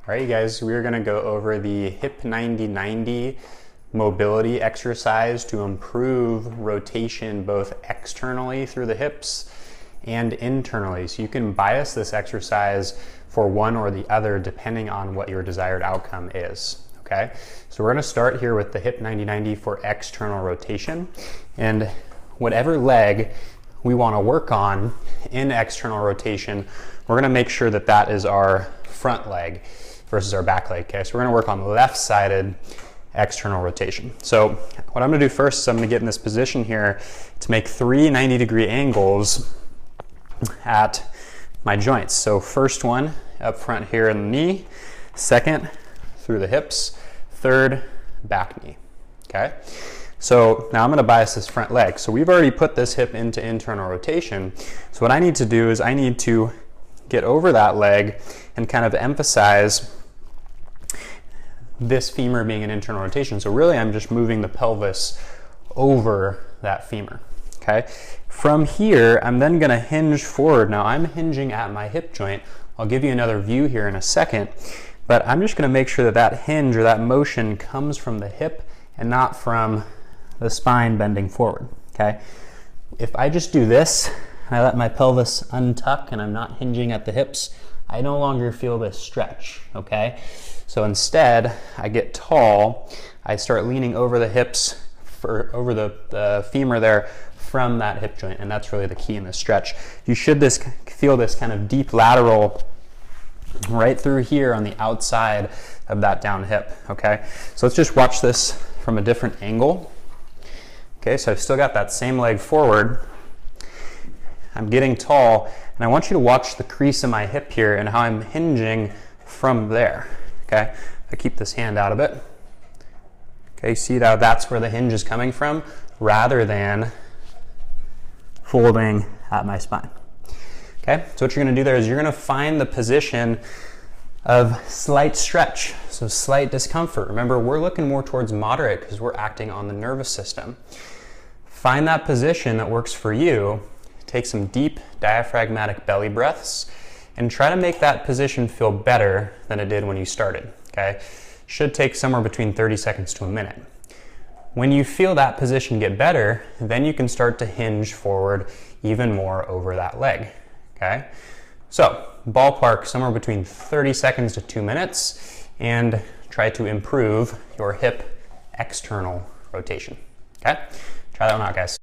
All right, you guys, we're gonna go over the hip 90-90 mobility exercise to improve rotation both externally through the hips and internally. So you can bias this exercise for one or the other depending on what your desired outcome is, okay? So we're gonna start here with the hip 90-90 for external rotation, and whatever leg we wanna work on in external rotation, we're gonna make sure that that is our front leg versus our back leg, okay? So we're gonna work on left-sided external rotation. So what I'm gonna do first is I'm gonna get in this position here to make 3 90-degree angles at my joints. So first one up front here in the knee, second through the hips, third back knee, okay? So now I'm gonna bias this front leg. So we've already put this hip into internal rotation. So what I need to do is I need to get over that leg and kind of emphasize this femur being an internal rotation. So really I'm just moving the pelvis over that femur, okay? From here, I'm then gonna hinge forward. Now I'm hinging at my hip joint. I'll give you another view here in a second, but I'm just gonna make sure that that hinge or that motion comes from the hip and not from the spine bending forward, okay? If I just do this, I let my pelvis untuck and I'm not hinging at the hips, I no longer feel this stretch, okay? So instead, I get tall, I start leaning over the hips, over the femur there from that hip joint, and that's really the key in this stretch. You should feel this kind of deep lateral right through here on the outside of that down hip, okay? So let's just watch this from a different angle. Okay, so I've still got that same leg forward. I'm getting tall, and I want you to watch the crease in my hip here and how I'm hinging from there. Okay, I keep this hand out of it. Okay, see how that's where the hinge is coming from rather than folding at my spine. Okay, so what you're gonna do there is you're gonna find the position of slight stretch, so slight discomfort. Remember, we're looking more towards moderate because we're acting on the nervous system. Find that position that works for you. Take some deep diaphragmatic belly breaths and try to make that position feel better than it did when you started, okay? Should take somewhere between 30 seconds to a minute. When you feel that position get better, then you can start to hinge forward even more over that leg, okay? So, ballpark somewhere between 30 seconds to 2 minutes and try to improve your hip external rotation, okay? Try that one out, guys.